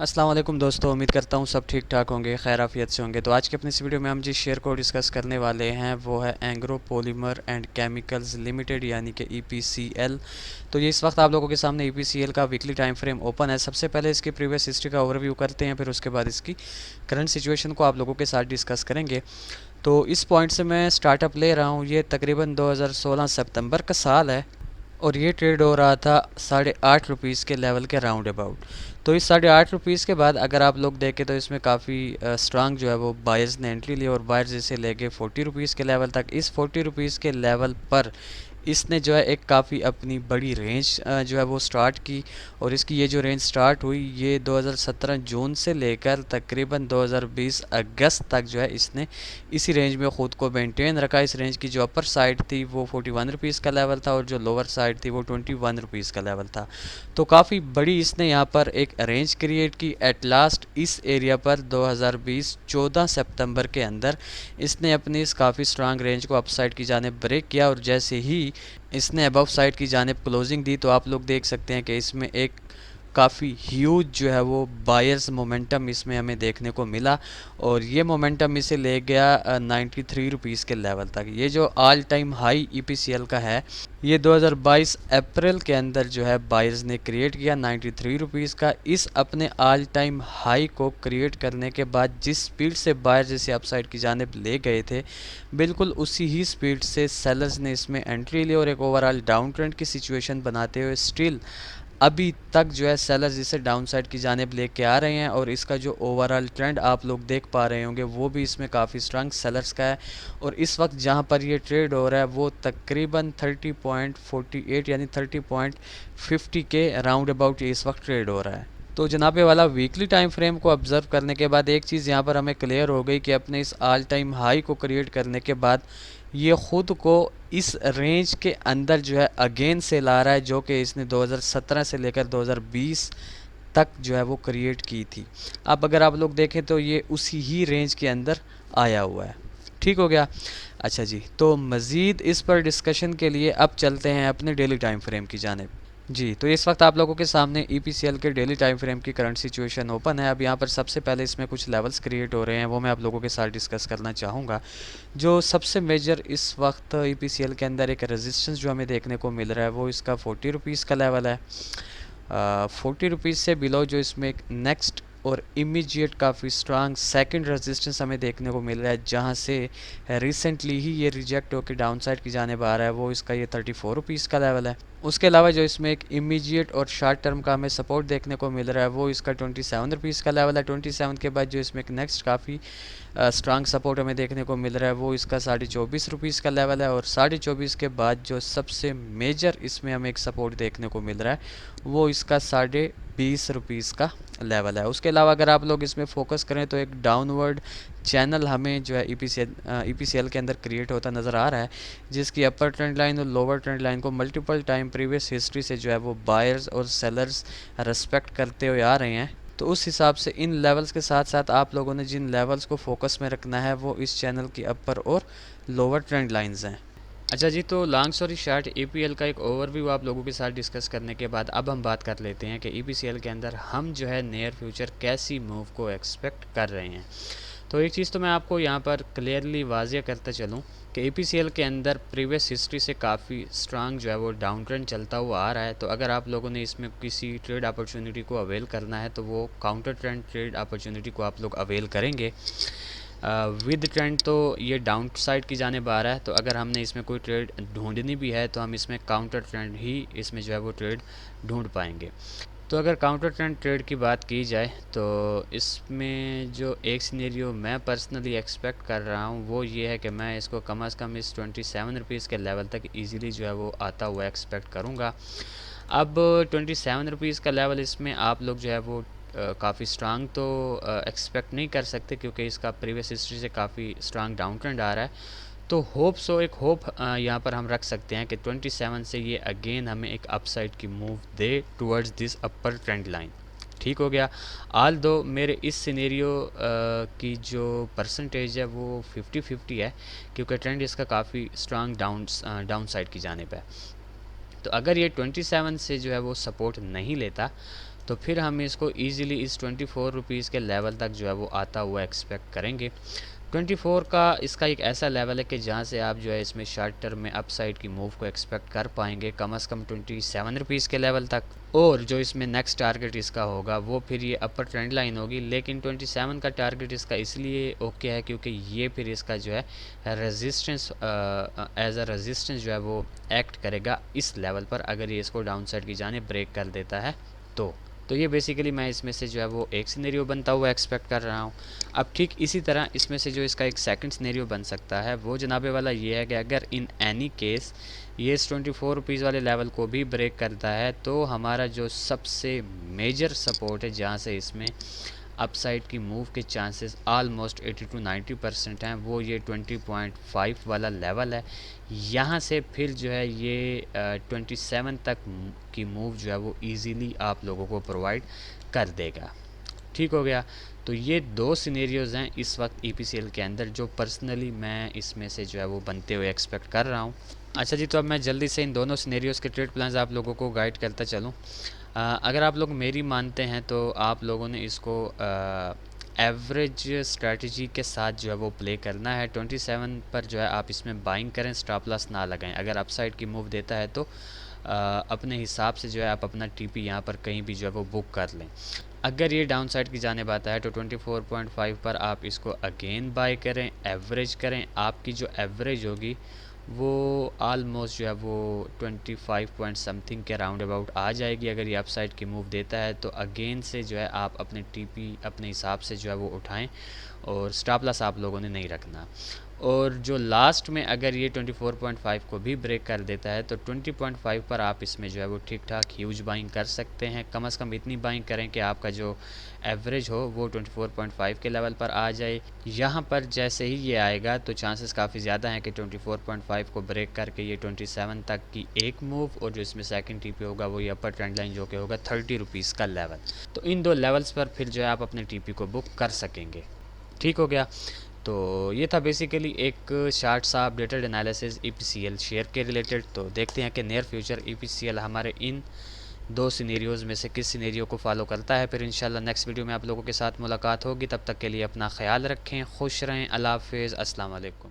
अस्सलाम वालेकुम दोस्तों, उम्मीद करता हूँ सब ठीक ठाक होंगे, खैर आफियत से होंगे। तो आज के अपने इस वीडियो में हम जिस शेयर को डिस्कस करने वाले हैं वो है Engro polymer and chemicals limited यानी कि EPCL। तो ये इस वक्त आप लोगों के सामने EPCL का वीकली टाइम फ्रेम ओपन है। सबसे पहले इसकी प्रीवियस हिस्ट्री का ओवरव्यू करते हैं, फिर उसके बाद इसकी करंट सिचुएशन को आप लोगों के साथ डिस्कस करेंगे। तो इस पॉइंट से मैं स्टार्टअप ले रहा हूँ, ये तकरीबन 2016 सितंबर का साल है और ये ट्रेड हो रहा था 8.5 रुपीज़ के लेवल के राउंड अबाउट। तो इस 8.5 रुपीज़ के बाद अगर आप लोग देखें तो इसमें काफ़ी स्ट्रांग जो है वो बायर्स ने एंट्री ली और बायर्स इसे ले गए 40 रुपीज़ के लेवल तक। इस 40 रुपीज़ के लेवल पर इसने जो है एक काफ़ी अपनी बड़ी रेंज जो है वो स्टार्ट की और इसकी ये जो रेंज स्टार्ट हुई ये 2017 जून से लेकर तकरीबन 2020 अगस्त तक जो है इसने इसी रेंज में ख़ुद को मेंटेन रखा। इस रेंज की जो अपर साइड थी वो 41 रुपीज़ का लेवल था और जो लोअर साइड थी वो 21 रुपीज़ का लेवल था। तो काफ़ी बड़ी इसने यहाँ पर एक रेंज क्रिएट की। एट लास्ट इस एरिया पर 2020 14 सितंबर के अंदर इसने अपनी इस काफ़ी स्ट्रांग रेंज को अपसाइड की जानिब ब्रेक किया और जैसे ही इसने अबव साइड की जानिब क्लोजिंग दी तो आप लोग देख सकते हैं कि इसमें एक काफ़ी ह्यूज जो है वो बायर्स मोमेंटम इसमें हमें देखने को मिला और ये मोमेंटम इसे ले गया 93 रुपीज़ के लेवल तक। ये जो ऑल टाइम हाई EPCL का है ये 2022 अप्रैल के अंदर जो है बायर्स ने क्रिएट किया 93 रुपीज़ का। इस अपने ऑल टाइम हाई को क्रिएट करने के बाद जिस स्पीड से बायर्स इसे अपसाइड की जानिब ले गए थे बिल्कुल उसी ही स्पीड से सेलर्स ने इसमें एंट्री ली और एक ओवरऑल डाउन ट्रेंड की सिचुएशन बनाते हुए स्टिल अभी तक जो है सेलर्स इसे डाउन साइड की जानिब लेके आ रहे हैं और इसका जो ओवरऑल ट्रेंड आप लोग देख पा रहे होंगे वो भी इसमें काफ़ी स्ट्रांग सेलर्स का है। और इस वक्त जहां पर ये ट्रेड हो रहा है वो तकरीबन 30.48 यानी 30.50 के राउंड अबाउट इस वक्त ट्रेड हो रहा है। तो जनाबे वाला वीकली टाइम फ्रेम को ऑब्जर्व करने के बाद एक चीज़ यहाँ पर हमें क्लियर हो गई कि अपने इस ऑल टाइम हाई को क्रिएट करने के बाद ये ख़ुद को इस रेंज के अंदर जो है अगेन से ला रहा है जो कि इसने 2017 से लेकर 2020 तक जो है वो क्रिएट की थी। अब अगर आप लोग देखें तो ये उसी ही रेंज के अंदर आया हुआ है। ठीक हो गया। अच्छा जी, तो मज़ीद इस पर डिस्कशन के लिए अब चलते हैं अपने डेली टाइम फ्रेम की जानिब। जी, तो इस वक्त आप लोगों के सामने EPCL के डेली टाइम फ्रेम की करंट सिचुएशन ओपन है। अब यहाँ पर सबसे पहले इसमें कुछ लेवल्स क्रिएट हो रहे हैं वो मैं आप लोगों के साथ डिस्कस करना चाहूँगा। जो सबसे मेजर इस वक्त EPCL के अंदर एक रेजिस्टेंस जो हमें देखने को मिल रहा है वो इसका 40 रुपीज़ का लेवल है। 40 रुपीज़ से बिलो जो इसमें एक नेक्स्ट और इमीडिएट काफ़ी स्ट्रांग सेकंड रेजिस्टेंस हमें देखने को मिल रहा है जहां से रिसेंटली ही ये रिजेक्ट होकर डाउन साइड की जानिब आ रहा है वो इसका ये 34 रुपीज़ का लेवल है। उसके अलावा जो इसमें एक इमीडिएट और शॉर्ट टर्म का हमें सपोर्ट देखने को मिल रहा है वो इसका 27 रुपीज़ का लेवल है। 27 के बाद जो इसमें एक नेक्स्ट काफ़ी स्ट्रांग सपोर्ट हमें देखने को मिल रहा है वो इसका 24.5 रुपीज़ का लेवल है। और 24.5 के बाद जो सबसे मेजर इसमें हमें एक सपोर्ट देखने को मिल रहा है वो इसका 20.5 रुपीज़ का लेवल है। उसके अलावा अगर आप लोग इसमें फोकस करें तो एक डाउनवर्ड चैनल हमें जो है EPCL के अंदर क्रिएट होता नज़र आ रहा है जिसकी अपर ट्रेंड लाइन और लोअर ट्रेंड लाइन को मल्टीपल टाइम प्रीवियस हिस्ट्री से जो है वो बायर्स और सेलर्स रेस्पेक्ट करते हुए आ रहे हैं। तो उस हिसाब से इन लेवल्स के साथ साथ आप लोगों ने जिन लेवल्स को फोकस में रखना है वो इस चैनल की अपर और लोअर ट्रेंड लाइंस हैं। अच्छा जी, तो लॉन्ग स्टोरी शॉर्ट EPL का एक ओवरव्यू आप लोगों के साथ डिस्कस करने के बाद अब हम बात कर लेते हैं कि EPCL के अंदर हम जो है नियर फ्यूचर कैसी मूव को एक्सपेक्ट कर रहे हैं। तो एक चीज़ तो मैं आपको यहाँ पर क्लियरली वाजिया करता चलूँ कि EPCL के अंदर प्रीवियस हिस्ट्री से काफ़ी स्ट्रांग जो है वो डाउन ट्रेंड चलता हुआ आ रहा है। तो अगर आप लोगों ने इसमें किसी ट्रेड अपॉर्चुनिटी को अवेल करना है तो वो काउंटर ट्रेंड ट्रेड अपॉर्चुनिटी को आप लोग अवेल करेंगे। विद ट्रेंड तो ये डाउन साइड की जानिब आ रहा है, तो अगर हमने इसमें कोई ट्रेड ढूंढनी भी है तो हम इसमें काउंटर ट्रेंड ही इसमें जो है वो ट्रेड ढूंढ पाएंगे। तो अगर काउंटर ट्रेंड ट्रेड की बात की जाए तो इसमें जो एक सिनेरियो मैं पर्सनली एक्सपेक्ट कर रहा हूँ वो ये है कि मैं इसको कम अज़ कम इस 27 रुपीज़ के लेवल तक इजीली जो है वो आता हुआ एक्सपेक्ट करूँगा। अब 27 रुपीज़ का लेवल इसमें आप लोग जो है वो काफ़ी स्ट्रांग तो एक्सपेक्ट नहीं कर सकते क्योंकि इसका प्रीवियस हिस्ट्री से काफ़ी स्ट्रांग डाउन ट्रेंड आ रहा है। तो होप सो एक होप यहाँ पर हम रख सकते हैं कि 27 से ये अगेन हमें एक अपसाइड की move they towards this upper trend line. ठीक हो गया। आल दो मेरे इस सिनेरियो की जो परसेंटेज है वो 50-50 है क्योंकि ट्रेंड इसका काफ़ी स्ट्रांग डाउन साइड की जानिब है। तो अगर ये 27 से जो है वो सपोर्ट नहीं लेता तो फिर हम इसको ईज़िली इस 24 रुपीज़ के लेवल तक जो है वो आता हुआ एक्सपेक्ट करेंगे। 24 का इसका एक ऐसा लेवल है कि जहाँ से आप जो है इसमें शॉर्ट टर्म में अपसाइड की मूव को एक्सपेक्ट कर पाएंगे कम से कम 27 रुपीज़ के लेवल तक। और जो इसमें नेक्स्ट टारगेट इसका होगा वो फिर ये अपर ट्रेंड लाइन होगी, लेकिन 27 का टारगेट इसका इसलिए ओके है क्योंकि ये फिर इसका जो है रेजिस्टेंस एज अ रेजिस्टेंस जो है वो एक्ट करेगा इस लेवल पर, अगर ये इसको डाउन साइड की जाने ब्रेक कर देता है तो ये बेसिकली मैं इसमें से जो है वो एक सिनेरियो बनता हुआ एक्सपेक्ट कर रहा हूँ। अब ठीक इसी तरह इसमें से जो इसका एक सेकंड सिनेरियो बन सकता है वो जनाबे वाला ये है कि अगर इन एनी केस ये इस 24 रुपीज़ वाले लेवल को भी ब्रेक करता है तो हमारा जो सबसे मेजर सपोर्ट है जहाँ से इसमें अपसाइड की मूव के चांसेस ऑलमोस्ट 80 to 90% हैं, वो ये 20.5 वाला लेवल है। यहाँ से फिर जो है ये 27 तक की मूव जो है वो इजीली आप लोगों को प्रोवाइड कर देगा। ठीक हो गया। तो ये दो सिनेरियोज़ हैं इस वक्त EPCL के अंदर जो पर्सनली मैं इसमें से जो है वो बनते हुए एक्सपेक्ट कर रहा हूँ। अच्छा जी, तो अब मैं जल्दी से इन दोनों सिनेरियोज़ के ट्रेड प्लान्स आप लोगों को गाइड करता चलूँ। अगर आप लोग मेरी मानते हैं तो आप लोगों ने इसको एवरेज स्ट्रेटजी के साथ जो है वो प्ले करना है। 27 पर जो है आप इसमें बाइंग करें, स्टॉप लॉस ना लगाएं। अगर अपसाइड की मूव देता है तो अपने हिसाब से जो है आप अपना TP यहाँ पर कहीं भी जो है वो बुक कर लें। अगर ये डाउन साइड की जानिब आता है तो 24.5 पर आप इसको अगेन बाय करें, एवरेज करें। आपकी जो एवरेज होगी वो आलमोस्ट जो है वो 25 पॉइंट समथिंग के राउंड अबाउट आ जाएगी। अगर ये अपसाइड की मूव देता है तो अगेन से जो है आप अपने TP अपने हिसाब से जो है वो उठाएं और स्टॉप लॉस आप लोगों ने नहीं रखना। और जो लास्ट में अगर ये 24.5 को भी ब्रेक कर देता है तो 20.5 पर आप इसमें जो है वो ठीक ठाक ह्यूज बाइंग कर सकते हैं। कम से कम इतनी बाइंग करें कि आपका जो एवरेज हो वो 24.5 के लेवल पर आ जाए। यहाँ पर जैसे ही ये आएगा तो चांसेस काफ़ी ज़्यादा हैं कि 24.5 को ब्रेक करके ये 27 तक की एक मूव और जो इसमें सेकंड TP होगा वो ये अपर ट्रेंड लाइन जो कि होगा 30 रुपीज़ का लेवल। तो इन दो लेवल्स पर फिर जो है आप अपने TP को बुक कर सकेंगे। ठीक हो गया। तो ये था बेसिकली एक शार्ट सा अपडेटेड एनालिसिस EPCL शेयर के रिलेटेड। तो देखते हैं कि नियर फ्यूचर EPCL हमारे इन दो सिनेरियोज़ में से किस सिनेरियो को फॉलो करता है। फिर इंशाल्लाह नेक्स्ट वीडियो में आप लोगों के साथ मुलाकात होगी। तब तक के लिए अपना ख्याल रखें, खुश रहें, अल्लाह हाफ़िज़, अस्सलाम वालेकुम।